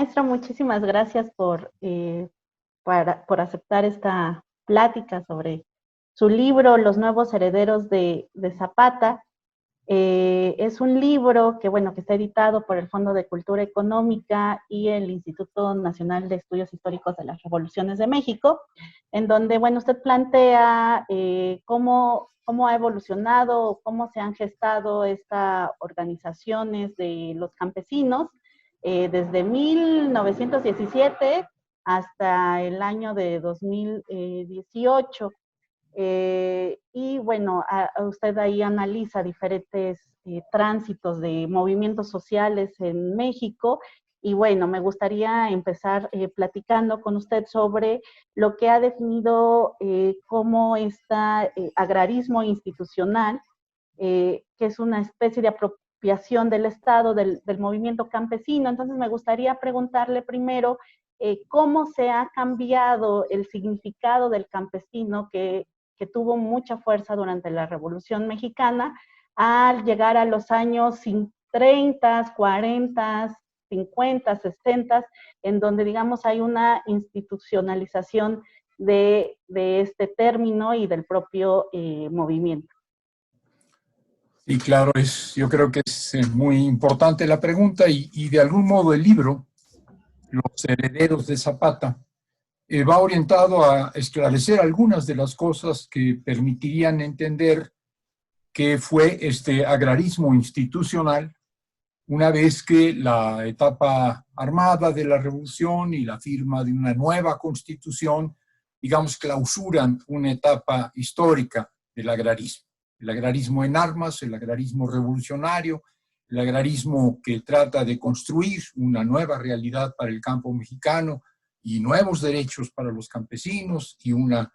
Maestra, muchísimas gracias por aceptar esta plática sobre su libro, Los nuevos herederos de Zapata. Es un libro que, bueno, que está editado por el Fondo de Cultura Económica y el Instituto Nacional de Estudios Históricos de las Revoluciones de México, en donde, bueno, usted plantea cómo ha evolucionado, cómo se han gestado estas organizaciones de los campesinos desde 1917 hasta el año de 2018. Y bueno, usted ahí analiza diferentes tránsitos de movimientos sociales en México. Y bueno, me gustaría empezar platicando con usted sobre lo que ha definido como este agrarismo institucional, que es una especie de apropiación del Estado, del movimiento campesino. Entonces me gustaría preguntarle primero cómo se ha cambiado el significado del campesino que tuvo mucha fuerza durante la Revolución Mexicana, al llegar a los años 30, 40, 50, 60, en donde, digamos, hay una institucionalización de este término y del propio movimiento. Sí, claro, yo creo que es muy importante la pregunta y de algún modo el libro, Los herederos de Zapata, va orientado a esclarecer algunas de las cosas que permitirían entender qué fue este agrarismo institucional una vez que la etapa armada de la revolución y la firma de una nueva constitución, digamos, clausuran una etapa histórica del agrarismo. El agrarismo en armas, el agrarismo revolucionario, el agrarismo que trata de construir una nueva realidad para el campo mexicano y nuevos derechos para los campesinos y una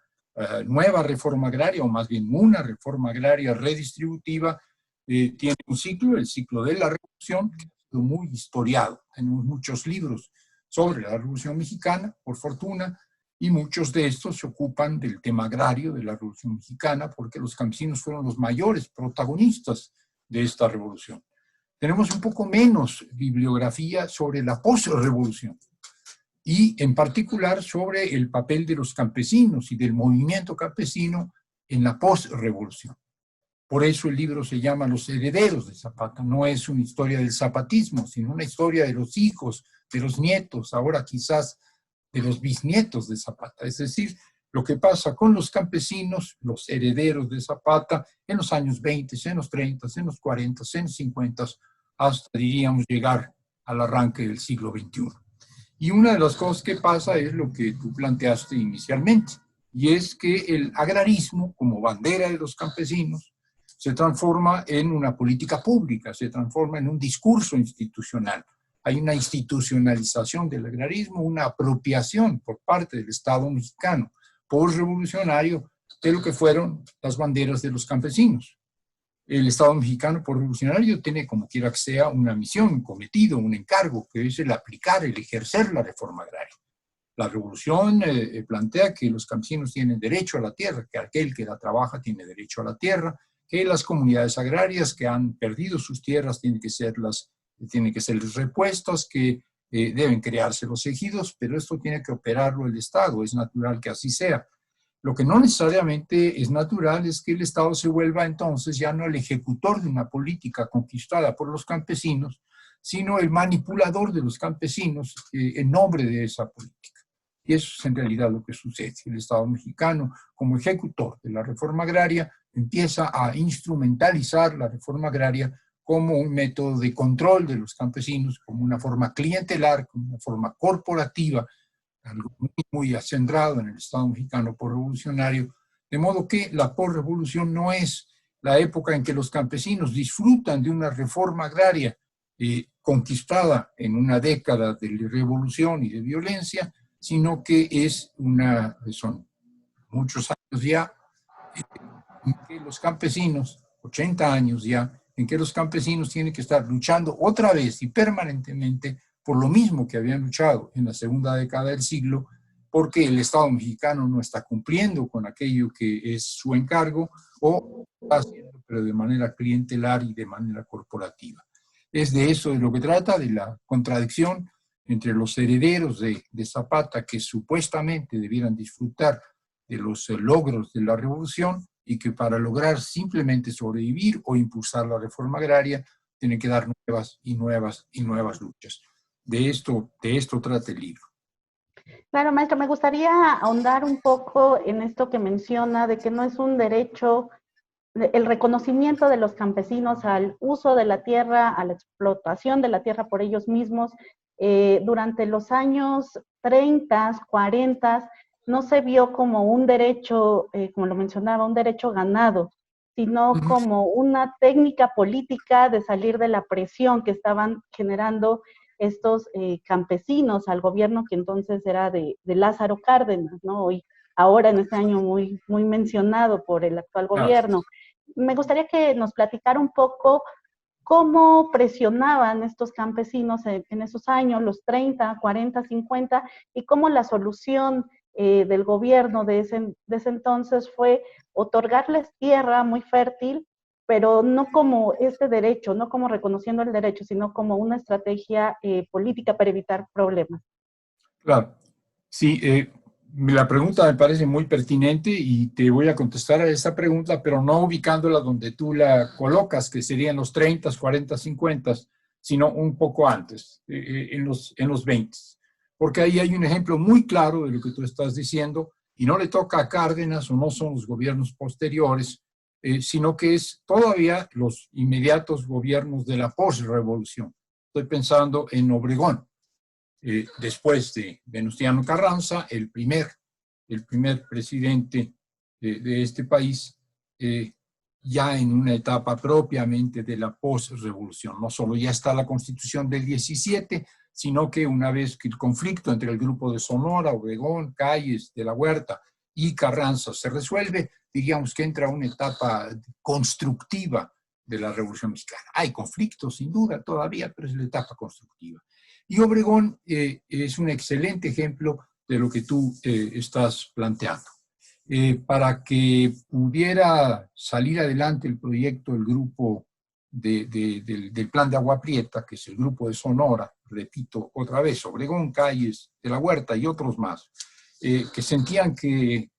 nueva reforma agraria, o más bien una reforma agraria redistributiva, tiene un ciclo, el ciclo de la Revolución, que ha sido muy historiado. Tenemos muchos libros sobre la Revolución Mexicana, por fortuna, y muchos de estos se ocupan del tema agrario de la Revolución Mexicana, porque los campesinos fueron los mayores protagonistas de esta revolución. Tenemos un poco menos bibliografía sobre la posrevolución, y en particular sobre el papel de los campesinos y del movimiento campesino en la posrevolución. Por eso el libro se llama Los herederos de Zapata. No es una historia del zapatismo, sino una historia de los hijos, de los nietos, ahora quizás de los bisnietos de Zapata. Es decir, lo que pasa con los campesinos, los herederos de Zapata, en los años 20, en los 30, en los 40, en los 50, hasta, diríamos, llegar al arranque del siglo XXI. Y una de las cosas que pasa es lo que tú planteaste inicialmente, y es que el agrarismo, como bandera de los campesinos, se transforma en una política pública, se transforma en un discurso institucional. Hay una institucionalización del agrarismo, una apropiación por parte del Estado mexicano postrevolucionario de lo que fueron las banderas de los campesinos. El Estado mexicano postrevolucionario tiene, como quiera que sea, una misión, un cometido, un encargo, que es el aplicar, el ejercer la reforma agraria. La revolución plantea que los campesinos tienen derecho a la tierra, que aquel que la trabaja tiene derecho a la tierra, que las comunidades agrarias que han perdido sus tierras tienen que ser repuestas, que deben crearse los ejidos, pero esto tiene que operarlo el Estado, es natural que así sea. Lo que no necesariamente es natural es que el Estado se vuelva entonces ya no el ejecutor de una política conquistada por los campesinos, sino el manipulador de los campesinos en nombre de esa política. Y eso es en realidad lo que sucede. El Estado mexicano, como ejecutor de la reforma agraria, empieza a instrumentalizar la reforma agraria como un método de control de los campesinos, como una forma clientelar, como una forma corporativa, algo muy centrado en el Estado mexicano posrevolucionario, de modo que la posrevolución no es la época en que los campesinos disfrutan de una reforma agraria conquistada en una década de revolución y de violencia, sino que son muchos años ya en que los campesinos, 80 años ya, en que los campesinos tienen que estar luchando otra vez y permanentemente por lo mismo que habían luchado en la segunda década del siglo, porque el Estado mexicano no está cumpliendo con aquello que es su encargo o está haciendo, pero de manera clientelar y de manera corporativa. Es de eso de lo que trata, de la contradicción entre los herederos de Zapata, que supuestamente debieran disfrutar de los logros de la revolución y que para lograr simplemente sobrevivir o impulsar la reforma agraria tienen que dar nuevas y nuevas y nuevas luchas. De esto trata el libro. Claro, maestro, me gustaría ahondar un poco en esto que menciona de que no es un derecho, el reconocimiento de los campesinos al uso de la tierra, a la explotación de la tierra por ellos mismos. Durante los años 30, 40, no se vio como un derecho, como lo mencionaba, un derecho ganado, sino como una técnica política de salir de la presión que estaban generando estos campesinos al gobierno que entonces era de Lázaro Cárdenas, ¿no? Hoy, ahora en este año muy mencionado por el actual gobierno. Me gustaría que nos platicara un poco cómo presionaban estos campesinos en esos años, los 30, 40, 50, y cómo la solución del gobierno de ese entonces fue otorgarles tierra muy fértil, pero no como este derecho, no como reconociendo el derecho, sino como una estrategia política para evitar problemas. Claro, sí, la pregunta me parece muy pertinente y te voy a contestar a esa pregunta, pero no ubicándola donde tú la colocas, que serían los 30, 40, 50, sino un poco antes, en los 20. Porque ahí hay un ejemplo muy claro de lo que tú estás diciendo y no le toca a Cárdenas o no son los gobiernos posteriores, sino que es todavía los inmediatos gobiernos de la posrevolución. Estoy pensando en Obregón. Después de Venustiano Carranza, el primer presidente de este país, ya en una etapa propiamente de la posrevolución. No solo ya está la Constitución del 17, sino que una vez que el conflicto entre el grupo de Sonora, Obregón, Calles, de la Huerta y Carranza se resuelve, diríamos que entra una etapa constructiva de la Revolución Mexicana. Hay conflictos, sin duda, todavía, pero es la etapa constructiva. Y Obregón es un excelente ejemplo de lo que tú estás planteando. Para que pudiera salir adelante el proyecto, el grupo del Plan de Agua Prieta, que es el grupo de Sonora, repito otra vez, Obregón, Calles, de la Huerta y otros más, que sentían que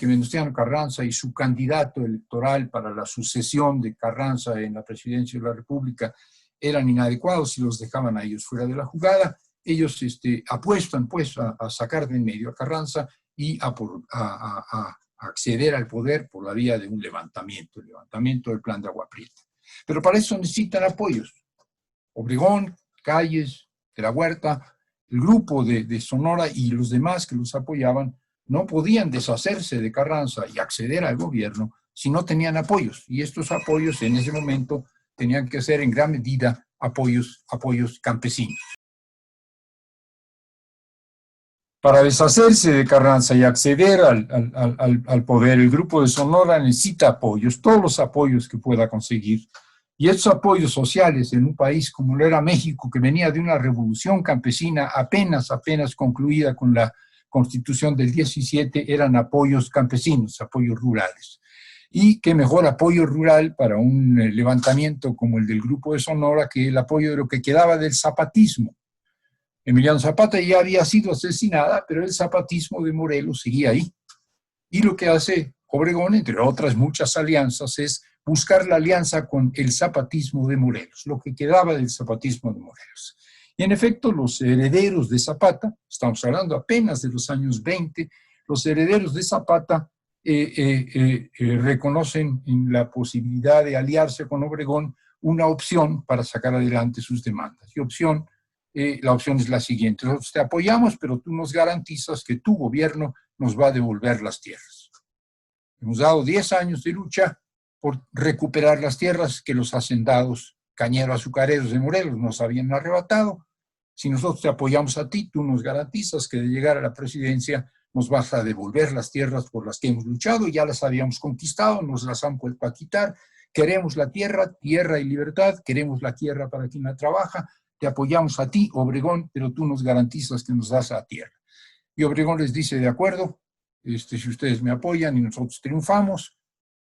Venustiano Carranza y su candidato electoral para la sucesión de Carranza en la presidencia de la República eran inadecuados y los dejaban a ellos fuera de la jugada. Ellos apuestan pues a sacar de en medio a Carranza y a acceder al poder por la vía de un levantamiento, el levantamiento del Plan de Agua Prieta. Pero para eso necesitan apoyos. Obregón, Calles, de la Huerta, el grupo de Sonora y los demás que los apoyaban no podían deshacerse de Carranza y acceder al gobierno si no tenían apoyos. Y estos apoyos en ese momento tenían que ser en gran medida apoyos campesinos. Para deshacerse de Carranza y acceder al poder, el grupo de Sonora necesita apoyos, todos los apoyos que pueda conseguir. Y estos apoyos sociales en un país como lo era México, que venía de una revolución campesina apenas concluida con la Constitución del 17, eran apoyos campesinos, apoyos rurales. Y qué mejor apoyo rural para un levantamiento como el del grupo de Sonora que el apoyo de lo que quedaba del zapatismo. Emiliano Zapata ya había sido asesinada, pero el zapatismo de Morelos seguía ahí. Y lo que hace Obregón, entre otras muchas alianzas, es buscar la alianza con el zapatismo de Morelos, lo que quedaba del zapatismo de Morelos. Y en efecto, los herederos de Zapata, estamos hablando apenas de los años 20, los herederos de Zapata reconocen en la posibilidad de aliarse con Obregón una opción para sacar adelante sus demandas. Y la opción es la siguiente: nosotros te apoyamos, pero tú nos garantizas que tu gobierno nos va a devolver las tierras. Hemos dado 10 años de lucha por recuperar las tierras que los hacendados cañeros azucareros de Morelos nos habían arrebatado. Si nosotros te apoyamos a ti, tú nos garantizas que de llegar a la presidencia nos vas a devolver las tierras por las que hemos luchado, ya las habíamos conquistado, nos las han vuelto a quitar. Queremos la tierra, tierra y libertad, queremos la tierra para quien la trabaja, te apoyamos a ti, Obregón, pero tú nos garantizas que nos das la tierra. Y Obregón les dice: de acuerdo, si ustedes me apoyan y nosotros triunfamos,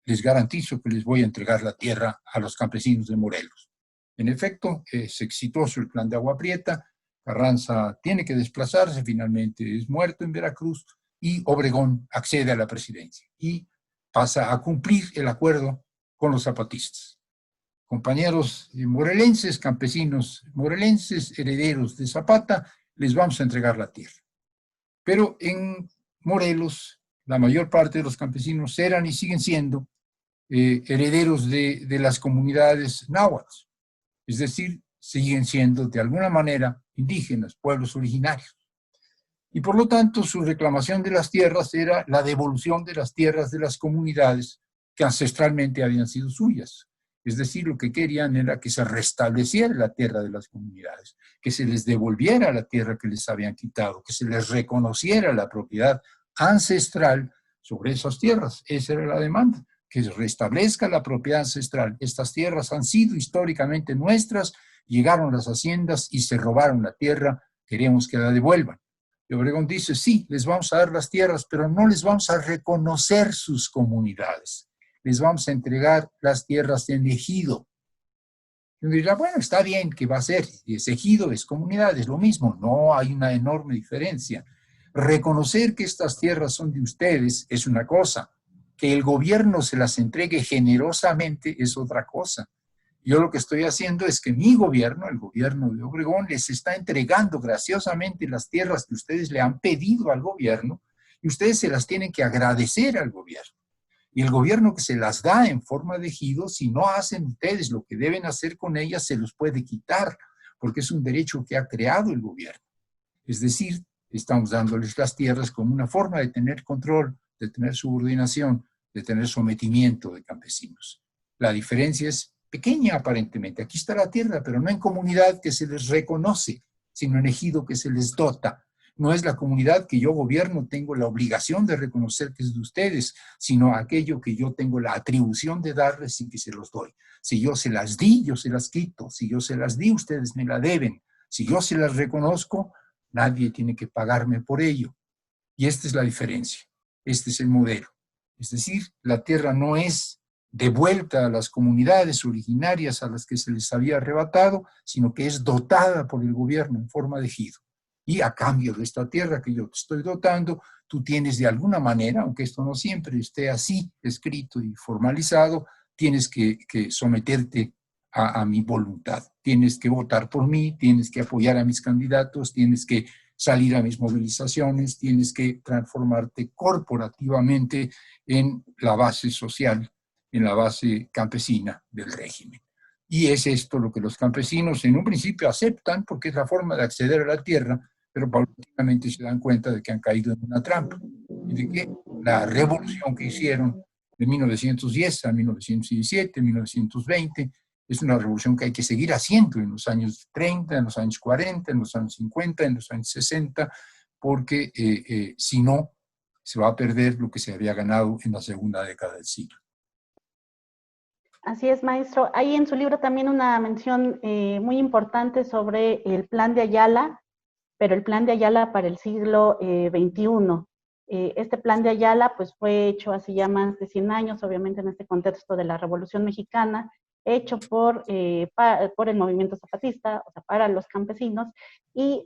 les garantizo que les voy a entregar la tierra a los campesinos de Morelos. En efecto, es exitoso el Plan de Agua Prieta, Carranza tiene que desplazarse, finalmente es muerto en Veracruz, y Obregón accede a la presidencia y pasa a cumplir el acuerdo con los zapatistas. Compañeros morelenses, campesinos morelenses, herederos de Zapata, les vamos a entregar la tierra. Pero en Morelos, la mayor parte de los campesinos eran y siguen siendo herederos de las comunidades náhuatl, es decir, siguen siendo de alguna manera indígenas, pueblos originarios. Y por lo tanto, su reclamación de las tierras era la devolución de las tierras de las comunidades que ancestralmente habían sido suyas. Es decir, lo que querían era que se restableciera la tierra de las comunidades, que se les devolviera la tierra que les habían quitado, que se les reconociera la propiedad ancestral sobre esas tierras. Esa era la demanda, que se restablezca la propiedad ancestral. Estas tierras han sido históricamente nuestras, llegaron las haciendas y se robaron la tierra, queremos que la devuelvan. Y Obregón dice, sí, les vamos a dar las tierras, pero no les vamos a reconocer sus comunidades. Les vamos a entregar las tierras en ejido. Y uno dirá, bueno, está bien, ¿qué va a ser? Es ejido, es comunidad, es lo mismo. No, hay una enorme diferencia. Reconocer que estas tierras son de ustedes es una cosa. Que el gobierno se las entregue generosamente es otra cosa. Yo lo que estoy haciendo es que mi gobierno, el gobierno de Obregón, les está entregando graciosamente las tierras que ustedes le han pedido al gobierno y ustedes se las tienen que agradecer al gobierno. Y el gobierno que se las da en forma de ejido, si no hacen ustedes lo que deben hacer con ellas, se los puede quitar, porque es un derecho que ha creado el gobierno. Es decir, estamos dándoles las tierras como una forma de tener control, de tener subordinación, de tener sometimiento de campesinos. La diferencia es pequeña aparentemente. Aquí está la tierra, pero no en comunidad que se les reconoce, sino en ejido que se les dota. No es la comunidad que yo gobierno, tengo la obligación de reconocer que es de ustedes, sino aquello que yo tengo la atribución de darles sin que se los doy. Si yo se las di, yo se las quito. Si yo se las di, ustedes me la deben. Si yo se las reconozco, nadie tiene que pagarme por ello. Y esta es la diferencia. Este es el modelo. Es decir, la tierra no es devuelta a las comunidades originarias a las que se les había arrebatado, sino que es dotada por el gobierno en forma de ejido. Y a cambio de esta tierra que yo te estoy dotando, tú tienes de alguna manera, aunque esto no siempre esté así escrito y formalizado, tienes que someterte a mi voluntad. Tienes que votar por mí, tienes que apoyar a mis candidatos, tienes que salir a mis movilizaciones, tienes que transformarte corporativamente en la base social, en la base campesina del régimen. Y es esto lo que los campesinos en un principio aceptan porque es la forma de acceder a la tierra, pero paulatinamente se dan cuenta de que han caído en una trampa y de que la revolución que hicieron de 1910 a 1917, 1920, es una revolución que hay que seguir haciendo en los años 30, en los años 40, en los años 50, en los años 60, porque si no, se va a perder lo que se había ganado en la segunda década del siglo. Así es, maestro. Hay en su libro también una mención muy importante sobre el Plan de Ayala, pero el Plan de Ayala para el siglo XXI. Este Plan de Ayala pues, fue hecho hace ya más de 100 años, obviamente en este contexto de la Revolución Mexicana, hecho por el movimiento zapatista, o sea, para los campesinos, y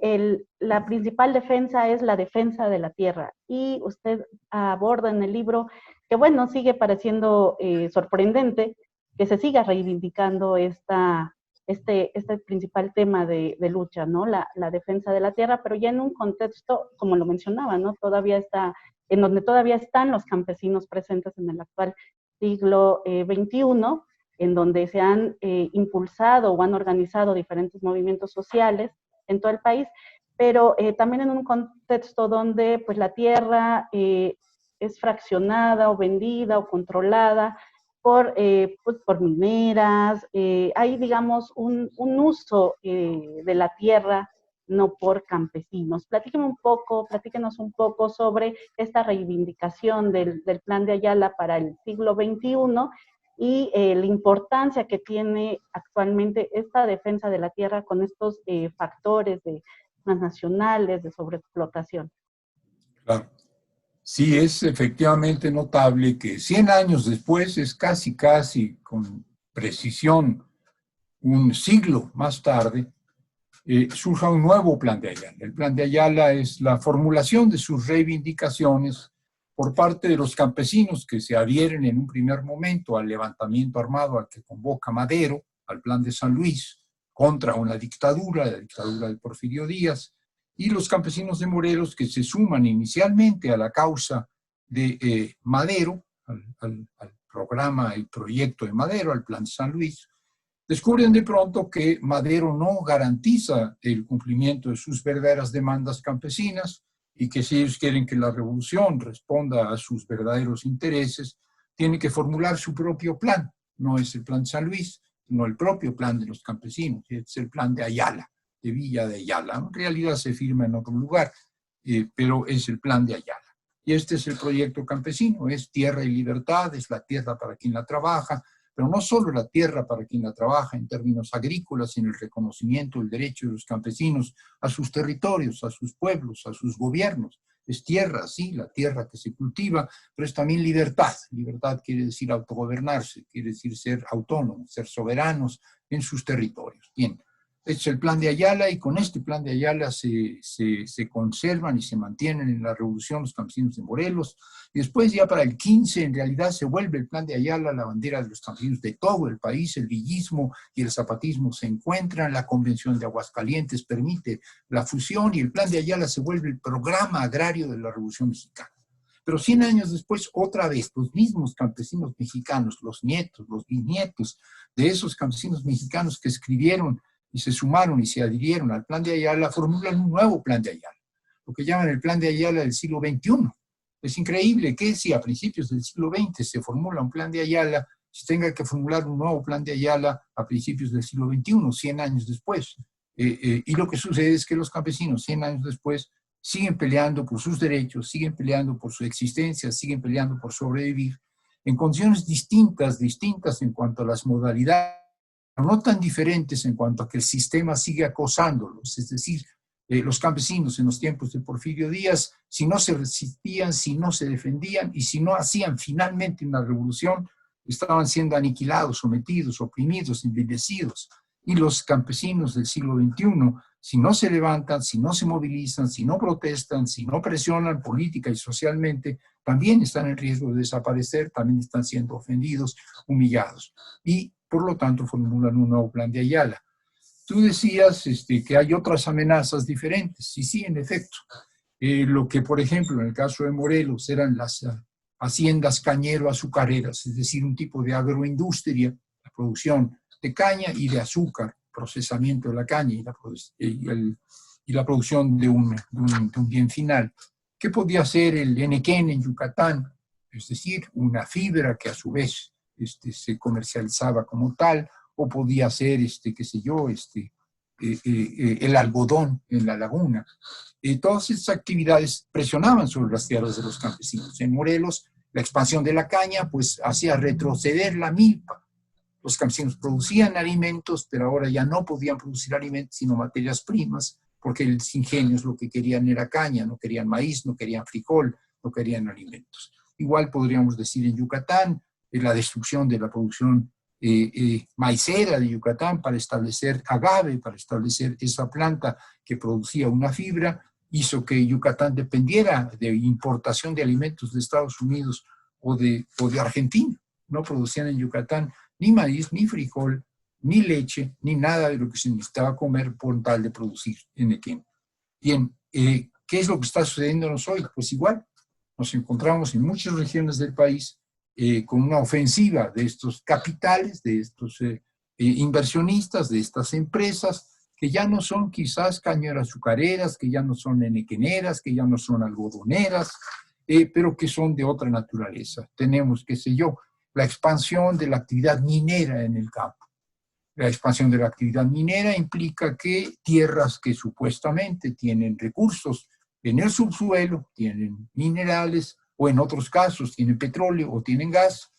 la principal defensa es la defensa de la tierra. Y usted aborda en el libro que, bueno, sigue pareciendo sorprendente que se siga reivindicando este principal tema de lucha, ¿no? La defensa de la tierra, pero ya en un contexto, como lo mencionaba, ¿no? En donde todavía están los campesinos presentes en el actual siglo XXI, en donde se han impulsado o han organizado diferentes movimientos sociales en todo el país, pero también en un contexto donde pues la tierra es fraccionada o vendida o controlada pues por mineras, hay, digamos, un uso de la tierra no por campesinos. Platíquenos un poco sobre esta reivindicación del Plan de Ayala para el siglo XXI y la importancia que tiene actualmente esta defensa de la tierra con estos factores transnacionales de sobreexplotación. Claro. Sí, es efectivamente notable que 100 años después, es casi con precisión un siglo más tarde, surja un nuevo plan de Ayala. El plan de Ayala es la formulación de sus reivindicaciones por parte de los campesinos que se adhieren en un primer momento al levantamiento armado al que convoca Madero, al plan de San Luis, contra una dictadura, la dictadura de Porfirio Díaz, y los campesinos de Morelos que se suman inicialmente a la causa de Madero, al programa, el proyecto de Madero, al plan de San Luis, descubren de pronto que Madero no garantiza el cumplimiento de sus verdaderas demandas campesinas y que si ellos quieren que la revolución responda a sus verdaderos intereses, tienen que formular su propio plan. No es el plan de San Luis, sino el propio plan de los campesinos, es el plan de Ayala, de Villa de Ayala. En realidad se firma en otro lugar, pero es el plan de Ayala. Y este es el proyecto campesino, es tierra y libertad, es la tierra para quien la trabaja, pero no solo la tierra para quien la trabaja en términos agrícolas, sino el reconocimiento del derecho de los campesinos a sus territorios, a sus pueblos, a sus gobiernos. Es tierra, sí, la tierra que se cultiva, pero es también libertad. Libertad quiere decir autogobernarse, quiere decir ser autónomos, ser soberanos en sus territorios. Bien, este es el plan de Ayala y con este plan de Ayala se conservan y se mantienen en la revolución los campesinos de Morelos. Y después ya para el 15 en realidad se vuelve el plan de Ayala la bandera de los campesinos de todo el país. El villismo y el zapatismo se encuentran, la Convención de Aguascalientes permite la fusión y el plan de Ayala se vuelve el programa agrario de la Revolución Mexicana. Pero 100 años después, otra vez, los mismos campesinos mexicanos, los nietos, los bisnietos de esos campesinos mexicanos que escribieron y se sumaron y se adhirieron al plan de Ayala, formulan un nuevo plan de Ayala, lo que llaman el plan de Ayala del siglo XXI. Es increíble que si a principios del siglo XX se formula un plan de Ayala, se tenga que formular un nuevo plan de Ayala a principios del siglo XXI, 100 años después. Y lo que sucede es que los campesinos, 100 años después, siguen peleando por sus derechos, siguen peleando por su existencia, siguen peleando por sobrevivir, en condiciones distintas en cuanto a las modalidades, no tan diferentes en cuanto a que el sistema sigue acosándolos, es decir, los campesinos en los tiempos de Porfirio Díaz, si no se resistían, si no se defendían y si no hacían finalmente una revolución, estaban siendo aniquilados, sometidos, oprimidos, envilecidos. Y los campesinos del siglo XXI, si no se levantan, si no se movilizan, si no protestan, si no presionan política y socialmente, también están en riesgo de desaparecer, también están siendo ofendidos, humillados. Y por lo tanto formulan un nuevo plan de Ayala. Tú decías que hay otras amenazas diferentes, y sí, en efecto. Lo que, por ejemplo, en el caso de Morelos eran las haciendas cañero-azucareras, es decir, un tipo de agroindustria, la producción de caña y de azúcar, procesamiento de la caña y la producción de un bien final. ¿Qué podía ser el enequén en Yucatán? Es decir, una fibra que a su vez se comercializaba como tal, o podía ser, qué sé yo, el algodón en la laguna. Todas estas actividades presionaban sobre las tierras de los campesinos. En Morelos, la expansión de la caña pues hacía retroceder la milpa. Los campesinos producían alimentos, pero ahora ya no podían producir alimentos, sino materias primas, porque los ingenios lo que querían era caña, no querían maíz, no querían frijol, no querían alimentos. Igual podríamos decir en Yucatán, la destrucción de la producción maicera de Yucatán para establecer agave, para establecer esa planta que producía una fibra, hizo que Yucatán dependiera de importación de alimentos de Estados Unidos o de Argentina. No producían en Yucatán ni maíz, ni frijol, ni leche, ni nada de lo que se necesitaba comer por tal de producir enequén. Bien, ¿qué es lo que está sucediéndonos hoy? Pues igual, nos encontramos en muchas regiones del país con una ofensiva de estos capitales, de estos inversionistas, de estas empresas, que ya no son quizás cañeras azucareras, que ya no son enequeneras, que ya no son algodoneras, pero que son de otra naturaleza. Tenemos, qué sé yo, la expansión de la actividad minera en el campo. La expansión de la actividad minera implica que tierras que supuestamente tienen recursos en el subsuelo, tienen minerales, o en otros casos tienen petróleo o tienen gas,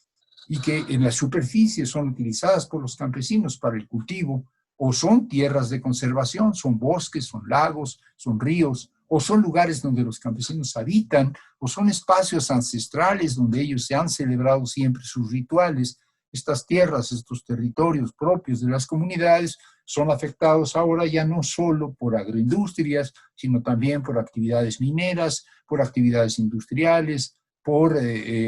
y que en la superficie son utilizadas por los campesinos para el cultivo, o son tierras de conservación, son bosques, son lagos, son ríos, o son lugares donde los campesinos habitan, o son espacios ancestrales donde ellos se han celebrado siempre sus rituales. estas tierras, estos territorios propios de las comunidades son afectados ahora ya no solo por agroindustrias, sino también por actividades mineras, por actividades industriales, por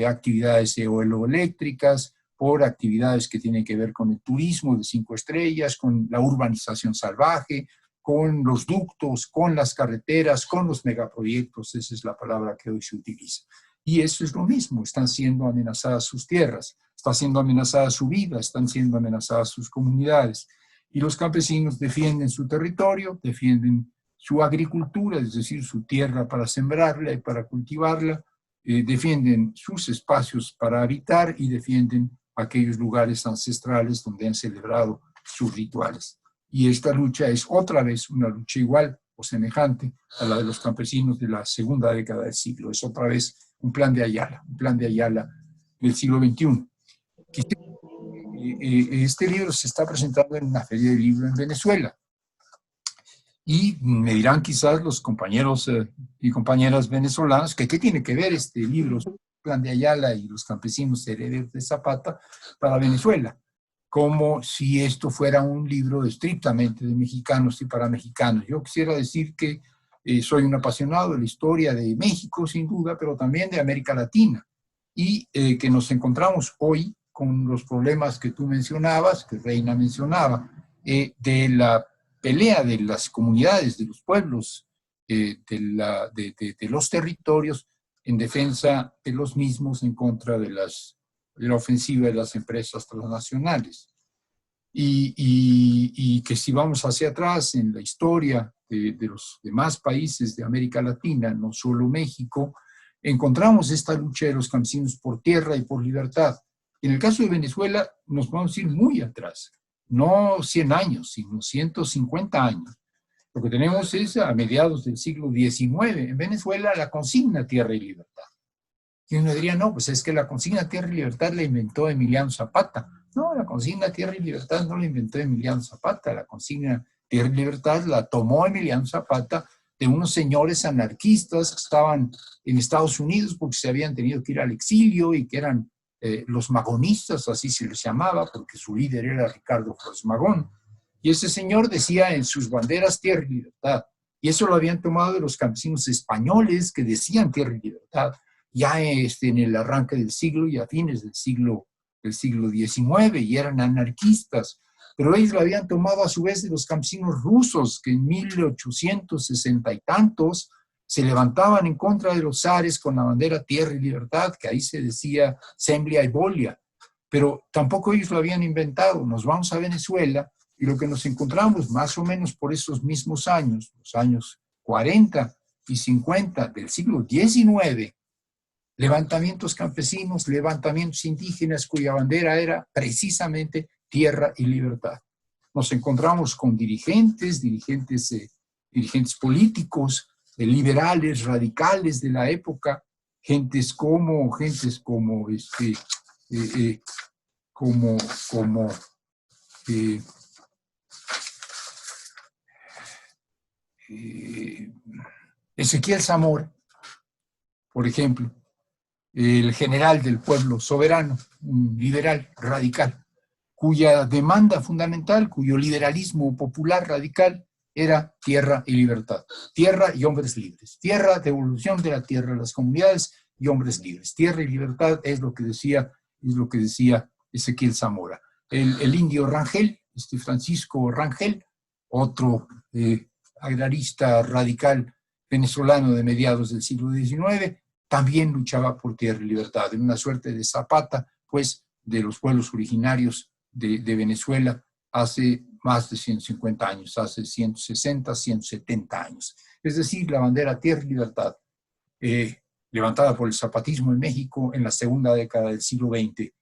actividades eoeléctricas, por actividades que tienen que ver con el turismo de 5 estrellas, con la urbanización salvaje, con los ductos, con las carreteras, con los megaproyectos, esa es la palabra que hoy se utiliza. Y eso es lo mismo, están siendo amenazadas sus tierras, está siendo amenazada su vida, están siendo amenazadas sus comunidades. Y los campesinos defienden su territorio, defienden su agricultura, es decir, su tierra para sembrarla y para cultivarla, defienden sus espacios para habitar y defienden aquellos lugares ancestrales donde han celebrado sus rituales. Y esta lucha es otra vez una lucha igual o semejante a la de los campesinos de la segunda década del siglo. Es otra vez un plan de Ayala del siglo XXI. Este libro se está presentando en una feria de libro en Venezuela. Y me dirán quizás los compañeros y compañeras venezolanos que qué tiene que ver este libro, Plan de Ayala y los campesinos herederos de Zapata, para Venezuela, como si esto fuera un libro estrictamente de mexicanos y para mexicanos. Yo quisiera decir que soy un apasionado de la historia de México, sin duda, pero también de América Latina, y que nos encontramos hoy con los problemas que tú mencionabas, que Reina mencionaba, de la pelea de las comunidades, de los pueblos, de los territorios en defensa de los mismos en contra de la ofensiva de las empresas transnacionales. Y que si vamos hacia atrás en la historia de los demás países de América Latina, no solo México, encontramos esta lucha de los campesinos por tierra y por libertad. En el caso de Venezuela nos podemos ir muy atrás, no 100 años, sino 150 años. Lo que tenemos es a mediados del siglo XIX en Venezuela la consigna Tierra y Libertad. Y uno diría, no, pues es que la consigna Tierra y Libertad la inventó Emiliano Zapata. No, la consigna Tierra y Libertad no la inventó Emiliano Zapata. La consigna Tierra y Libertad la tomó Emiliano Zapata de unos señores anarquistas que estaban en Estados Unidos porque se habían tenido que ir al exilio y que eran los magonistas, así se les llamaba, porque su líder era Ricardo Flores Magón. Y ese señor decía en sus banderas Tierra y Libertad. Y eso lo habían tomado de los campesinos españoles que decían Tierra y Libertad ya en el arranque del siglo y a fines del siglo XIX, y eran anarquistas. Pero ellos lo habían tomado a su vez de los campesinos rusos, que en 1860 y tantos se levantaban en contra de los zares con la bandera Tierra y Libertad, que ahí se decía Semblia y Volia. Pero tampoco ellos lo habían inventado. Nos vamos a Venezuela y lo que nos encontramos más o menos por esos mismos años, los años 40 y 50 del siglo XIX, levantamientos campesinos, levantamientos indígenas cuya bandera era precisamente tierra y libertad. Nos encontramos con dirigentes políticos, liberales, radicales de la época, gentes como Ezequiel Zamora, por ejemplo, el general del pueblo soberano, un liberal radical, cuya demanda fundamental, cuyo liberalismo popular radical era tierra y libertad, tierra y hombres libres, tierra, devolución de la tierra a las comunidades y hombres libres, tierra y libertad es lo que decía Ezequiel Zamora. El indio Rangel, Francisco Rangel, otro agrarista radical venezolano de mediados del siglo XIX, también luchaba por tierra y libertad, en una suerte de Zapata, pues, de los pueblos originarios de Venezuela hace más de 150 años, hace 160, 170 años. Es decir, la bandera tierra y libertad, levantada por el zapatismo en México en la segunda década del siglo XX,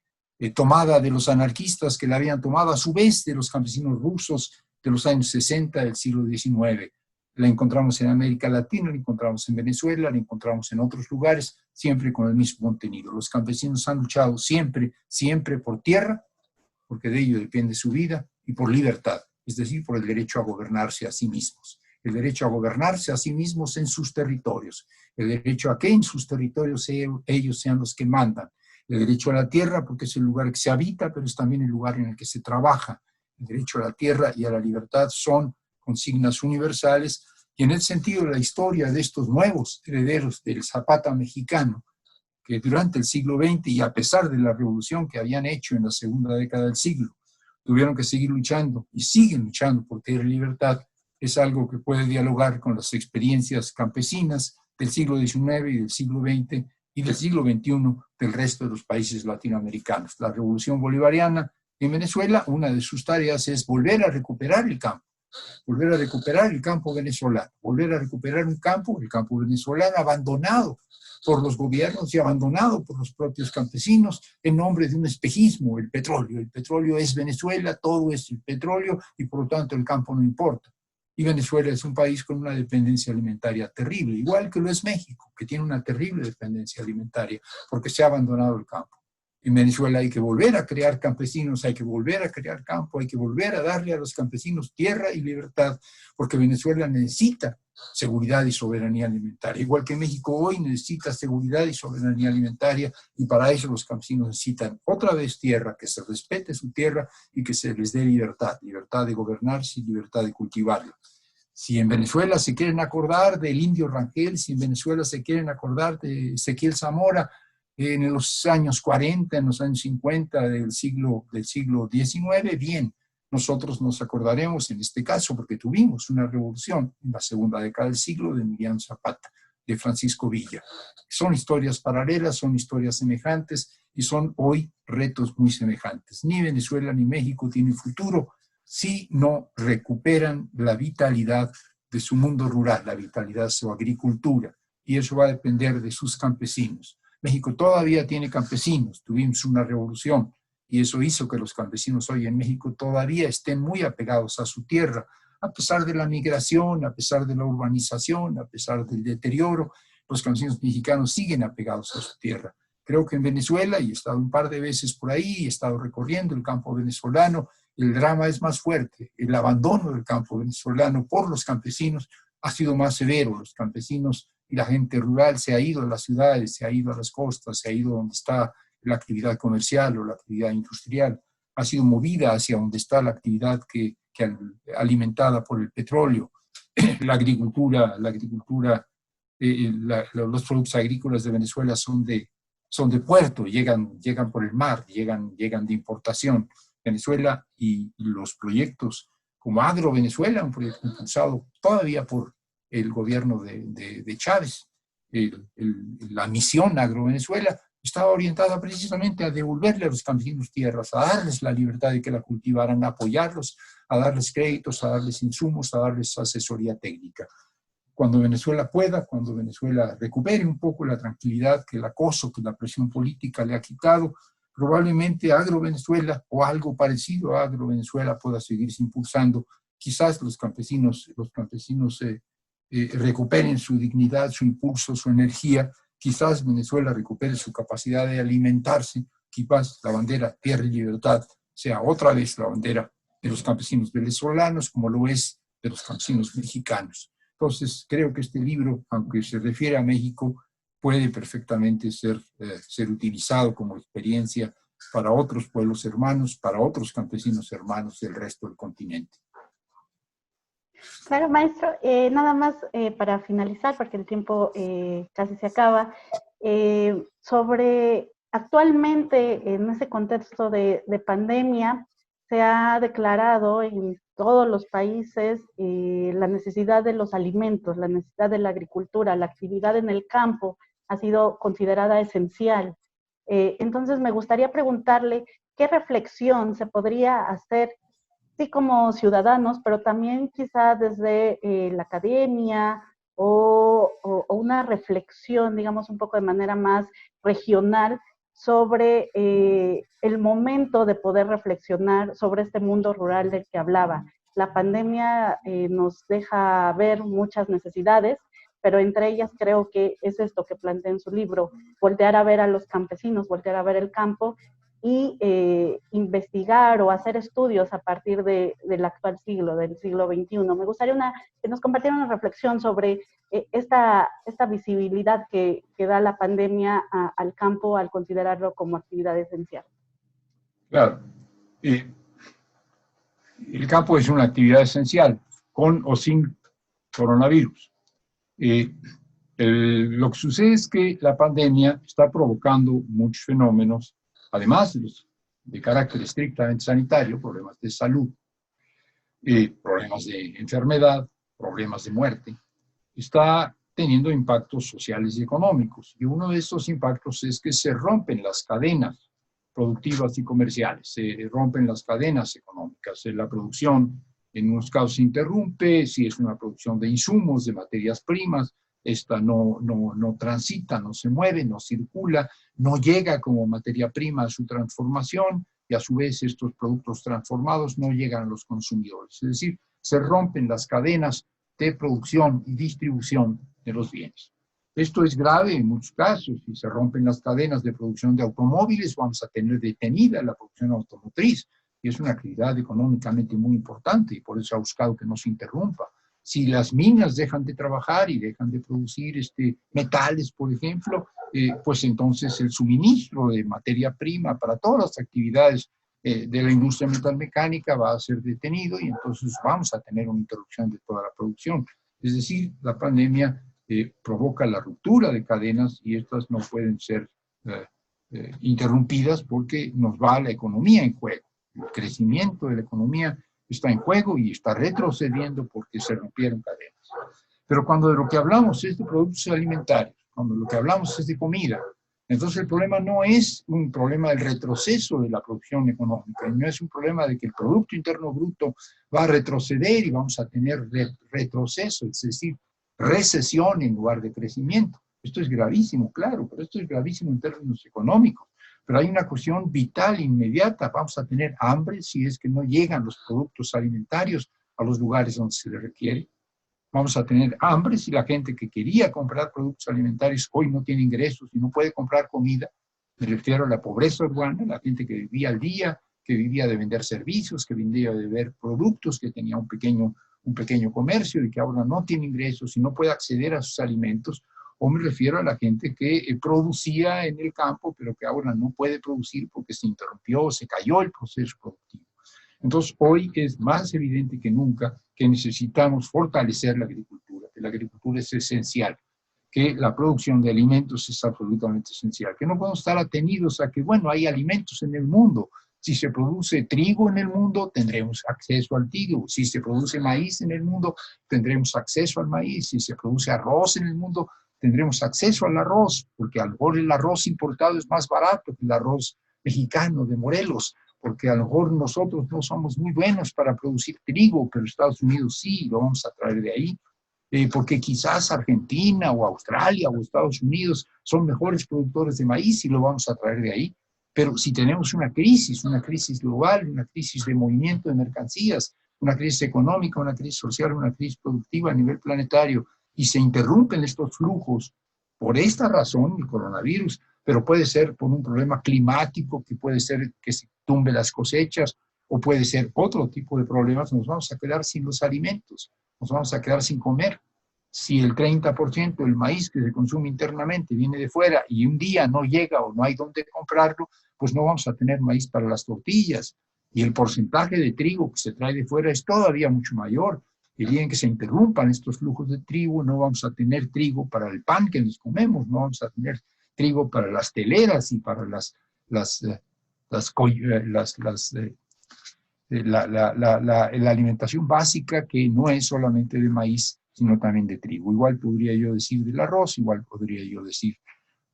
tomada de los anarquistas que la habían tomado a su vez de los campesinos rusos de los años 60 del siglo XIX. La encontramos en América Latina, la encontramos en Venezuela, la encontramos en otros lugares, siempre con el mismo contenido. Los campesinos han luchado siempre, siempre por tierra, porque de ello depende su vida, y por libertad, es decir, por el derecho a gobernarse a sí mismos. El derecho a gobernarse a sí mismos en sus territorios, el derecho a que en sus territorios ellos sean los que mandan, El derecho a la tierra, porque es el lugar que se habita, pero es también el lugar en el que se trabaja. El derecho a la tierra y a la libertad son consignas universales, y en ese sentido la historia de estos nuevos herederos del Zapata mexicano, que durante el siglo XX y a pesar de la revolución que habían hecho en la segunda década del siglo, tuvieron que seguir luchando y siguen luchando por tener libertad, es algo que puede dialogar con las experiencias campesinas del siglo XIX y del siglo XX y del siglo XXI del resto de los países latinoamericanos. La revolución bolivariana en Venezuela, una de sus tareas es volver a recuperar el campo venezolano, volver a recuperar un campo, el campo venezolano abandonado por los gobiernos y abandonado por los propios campesinos en nombre de un espejismo, el petróleo. El petróleo es Venezuela, todo es el petróleo y por lo tanto el campo no importa. Y Venezuela es un país con una dependencia alimentaria terrible, igual que lo es México, que tiene una terrible dependencia alimentaria porque se ha abandonado el campo. En Venezuela hay que volver a crear campesinos, hay que volver a crear campo, hay que volver a darle a los campesinos tierra y libertad, porque Venezuela necesita seguridad y soberanía alimentaria. Igual que México hoy necesita seguridad y soberanía alimentaria, y para eso los campesinos necesitan otra vez tierra, que se respete su tierra y que se les dé libertad, libertad de gobernarse y libertad de cultivarla. Si en Venezuela se quieren acordar del indio Rangel, si en Venezuela se quieren acordar de Ezequiel Zamora, en los años 40, en los años 50 del siglo XIX, bien, nosotros nos acordaremos en este caso porque tuvimos una revolución en la segunda década del siglo de Emiliano Zapata, de Francisco Villa. Son historias paralelas, son historias semejantes y son hoy retos muy semejantes. Ni Venezuela ni México tienen futuro si no recuperan la vitalidad de su mundo rural, la vitalidad de su agricultura, y eso va a depender de sus campesinos. México todavía tiene campesinos, tuvimos una revolución y eso hizo que los campesinos hoy en México todavía estén muy apegados a su tierra, a pesar de la migración, a pesar de la urbanización, a pesar del deterioro, los campesinos mexicanos siguen apegados a su tierra. Creo que en Venezuela, y he estado un par de veces por ahí, he estado recorriendo el campo venezolano, el drama es más fuerte, el abandono del campo venezolano por los campesinos ha sido más severo. Los campesinos y la gente rural se ha ido a las ciudades, se ha ido a las costas, se ha ido donde está la actividad comercial o la actividad industrial, ha sido movida hacia donde está la actividad que alimentada por el petróleo, la agricultura, los productos agrícolas de Venezuela son de puerto, llegan por el mar, llegan de importación. Venezuela y los proyectos como Agro Venezuela, un proyecto impulsado todavía por el gobierno de Chávez, la misión Agro Venezuela, estaba orientada precisamente a devolverle a los campesinos tierras, a darles la libertad de que la cultivaran, a apoyarlos, a darles créditos, a darles insumos, a darles asesoría técnica. Cuando Venezuela pueda, cuando Venezuela recupere un poco la tranquilidad que el acoso, que la presión política le ha quitado, probablemente Agro Venezuela o algo parecido a Agro Venezuela pueda seguirse impulsando. Quizás los campesinos recuperen su dignidad, su impulso, su energía. Quizás Venezuela recupere su capacidad de alimentarse. Quizás la bandera Tierra y Libertad sea otra vez la bandera de los campesinos venezolanos, como lo es de los campesinos mexicanos. Entonces, creo que este libro, aunque se refiere a México, puede perfectamente ser utilizado como experiencia para otros pueblos hermanos, para otros campesinos hermanos del resto del continente. Claro, maestro. Nada más para finalizar, porque el tiempo casi se acaba, sobre actualmente en ese contexto de pandemia, se ha declarado en todos los países la necesidad de los alimentos, la necesidad de la agricultura, la actividad en el campo ha sido considerada esencial. Entonces me gustaría preguntarle qué reflexión se podría hacer, sí, como ciudadanos, pero también quizá desde la academia o una reflexión, digamos, un poco de manera más regional sobre el momento de poder reflexionar sobre este mundo rural del que hablaba. La pandemia nos deja ver muchas necesidades, pero entre ellas creo que es esto que plantea en su libro, voltear a ver a los campesinos, voltear a ver el campo y investigar o hacer estudios a partir del actual siglo, del siglo XXI. Me gustaría que nos compartiera una reflexión sobre esta visibilidad que da la pandemia al campo al considerarlo como actividad esencial. Claro. El campo es una actividad esencial, con o sin coronavirus. Lo que sucede es que la pandemia está provocando muchos fenómenos, además de carácter estrictamente sanitario, problemas de salud, problemas de enfermedad, problemas de muerte. Está teniendo impactos sociales y económicos. Y uno de estos impactos es que se rompen las cadenas productivas y comerciales, se rompen las cadenas económicas. La producción en unos casos se interrumpe, si es una producción de insumos, de materias primas, esta no transita, no se mueve, no circula, no llega como materia prima a su transformación y a su vez estos productos transformados no llegan a los consumidores. Es decir, se rompen las cadenas de producción y distribución de los bienes. Esto es grave en muchos casos. Si se rompen las cadenas de producción de automóviles, vamos a tener detenida la producción automotriz, y es una actividad económicamente muy importante, y por eso ha buscado que no se interrumpa. Si las minas dejan de trabajar y dejan de producir metales, por ejemplo, pues entonces el suministro de materia prima para todas las actividades de la industria metalmecánica va a ser detenido y entonces vamos a tener una interrupción de toda la producción. Es decir, la pandemia provoca la ruptura de cadenas y estas no pueden ser interrumpidas porque nos va la economía en juego. El crecimiento de la economía está en juego y está retrocediendo porque se rompieron cadenas. Pero cuando de lo que hablamos es de productos alimentarios, cuando lo que hablamos es de comida, entonces el problema no es un problema del retroceso de la producción económica, no es un problema de que el Producto Interno Bruto va a retroceder y vamos a tener retroceso, es decir, recesión en lugar de crecimiento. Esto es gravísimo, claro, pero esto es gravísimo en términos económicos. Pero hay una cuestión vital, inmediata. Vamos a tener hambre si es que no llegan los productos alimentarios a los lugares donde se les requiere. Vamos a tener hambre si la gente que quería comprar productos alimentarios hoy no tiene ingresos y no puede comprar comida. Me refiero a la pobreza urbana, la gente que vivía al día, que vivía de vender servicios, que vivía de ver productos, que tenía un pequeño comercio y que ahora no tiene ingresos y no puede acceder a sus alimentos. O me refiero a la gente que producía en el campo, pero que ahora no puede producir porque se interrumpió, se cayó el proceso productivo. Entonces, hoy es más evidente que nunca que necesitamos fortalecer la agricultura, que la agricultura es esencial, que la producción de alimentos es absolutamente esencial, que no podemos estar atenidos a que, bueno, hay alimentos en el mundo. Si se produce trigo en el mundo, tendremos acceso al trigo. Si se produce maíz en el mundo, tendremos acceso al maíz. Si se produce arroz en el mundo, tendremos acceso al arroz, porque a lo mejor el arroz importado es más barato que el arroz mexicano de Morelos, porque a lo mejor nosotros no somos muy buenos para producir trigo, pero Estados Unidos sí, lo vamos a traer de ahí, porque quizás Argentina o Australia o Estados Unidos son mejores productores de maíz y lo vamos a traer de ahí. Pero si tenemos una crisis global, una crisis de movimiento de mercancías, una crisis económica, una crisis social, una crisis productiva a nivel planetario, y se interrumpen estos flujos por esta razón, el coronavirus, pero puede ser por un problema climático, que puede ser que se tumbe las cosechas, o puede ser otro tipo de problemas, nos vamos a quedar sin los alimentos, nos vamos a quedar sin comer. Si el 30% del maíz que se consume internamente viene de fuera y un día no llega o no hay dónde comprarlo, pues no vamos a tener maíz para las tortillas. Y el porcentaje de trigo que se trae de fuera es todavía mucho mayor. El día en que se interrumpan estos flujos de trigo, no vamos a tener trigo para el pan que nos comemos, no vamos a tener trigo para las teleras y para la alimentación básica, que no es solamente de maíz, sino también de trigo. Igual podría yo decir del arroz, igual podría yo decir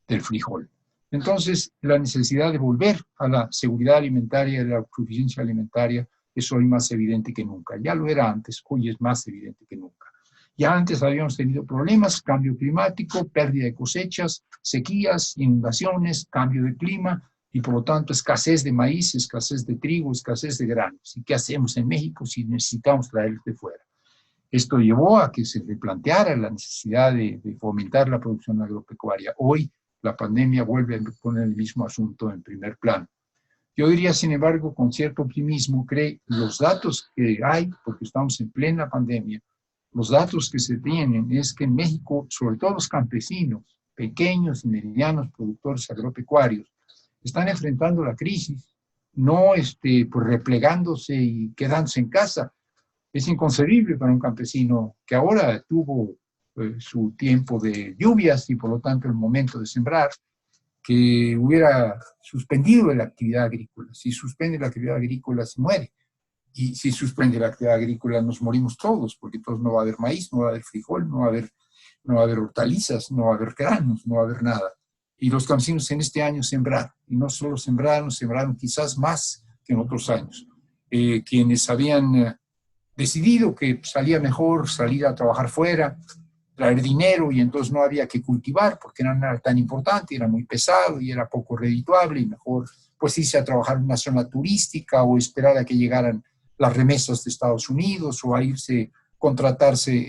del frijol. Entonces, la necesidad de volver a la seguridad alimentaria, a la suficiencia alimentaria, es hoy más evidente que nunca. Ya lo era antes, hoy es más evidente que nunca. Ya antes habíamos tenido problemas, cambio climático, pérdida de cosechas, sequías, inundaciones, cambio de clima, y por lo tanto escasez de maíz, escasez de trigo, escasez de granos. ¿Y qué hacemos en México si necesitamos traerlos de fuera? Esto llevó a que se replanteara la necesidad de fomentar la producción agropecuaria. Hoy la pandemia vuelve a poner el mismo asunto en primer plano. Yo diría, sin embargo, con cierto optimismo, los datos que hay, porque estamos en plena pandemia, los datos que se tienen es que en México, sobre todo los campesinos, pequeños y medianos productores agropecuarios, están enfrentando la crisis, no pues replegándose y quedándose en casa. Es inconcebible para un campesino que ahora tuvo su tiempo de lluvias y por lo tanto el momento de sembrar, que hubiera suspendido la actividad agrícola. Si suspende la actividad agrícola, se muere. Y si suspende la actividad agrícola, nos morimos todos, porque entonces no va a haber maíz, no va a haber frijol, no va a haber hortalizas, no va a haber granos, no va a haber nada. Y los campesinos en este año sembraron, y no solo sembraron quizás más que en otros años. Quienes habían decidido que salía mejor salir a trabajar fuera, traer dinero, y entonces no había que cultivar porque no era tan importante, era muy pesado y era poco redituable, y mejor pues irse a trabajar en una zona turística o esperar a que llegaran las remesas de Estados Unidos o a irse, contratarse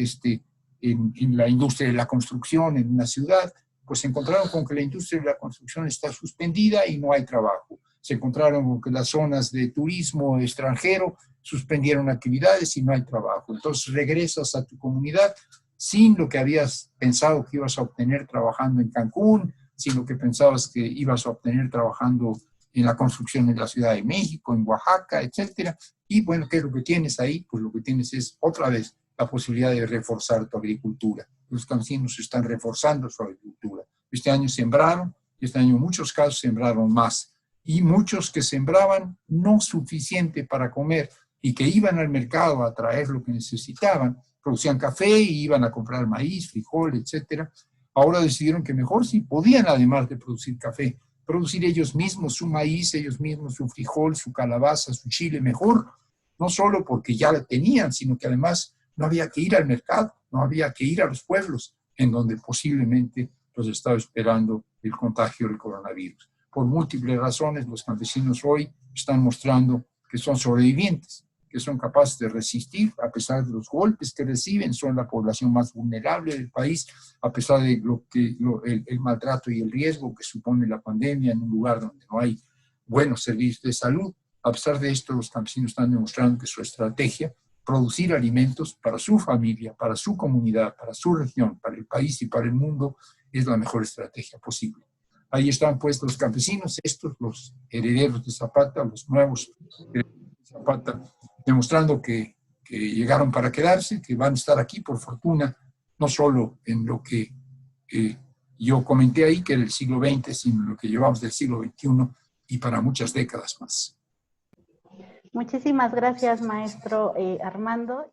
en la industria de la construcción en una ciudad. Pues se encontraron con que la industria de la construcción está suspendida y no hay trabajo. Se encontraron con que las zonas de turismo extranjero suspendieron actividades y no hay trabajo. Entonces regresas a tu comunidad sin lo que habías pensado que ibas a obtener trabajando en Cancún, sin lo que pensabas que ibas a obtener trabajando en la construcción en la Ciudad de México, en Oaxaca, etcétera. Y bueno, ¿qué es lo que tienes ahí? Pues lo que tienes es otra vez la posibilidad de reforzar tu agricultura. Los campesinos están reforzando su agricultura. Este año sembraron, este año en muchos casos sembraron más. Y muchos que sembraban no suficiente para comer y que iban al mercado a traer lo que necesitaban, producían café y iban a comprar maíz, frijol, etcétera. Ahora decidieron que mejor sí podían, además de producir café, producir ellos mismos su maíz, ellos mismos su frijol, su calabaza, su chile mejor, no solo porque ya la tenían, sino que además no había que ir al mercado, no había que ir a los pueblos en donde posiblemente los estaba esperando el contagio del coronavirus. Por múltiples razones, los campesinos hoy están mostrando que son sobrevivientes, que son capaces de resistir a pesar de los golpes que reciben, son la población más vulnerable del país, a pesar de el maltrato y el riesgo que supone la pandemia en un lugar donde no hay buenos servicios de salud. A pesar de esto, los campesinos están demostrando que su estrategia, producir alimentos para su familia, para su comunidad, para su región, para el país y para el mundo, es la mejor estrategia posible. Ahí están pues los campesinos, estos, los herederos de Zapata, los nuevos herederos de Zapata, demostrando que llegaron para quedarse, que van a estar aquí por fortuna, no solo en lo que yo comenté ahí, que era el siglo XX, sino en lo que llevamos del siglo XXI y para muchas décadas más. Muchísimas gracias, maestro Armando.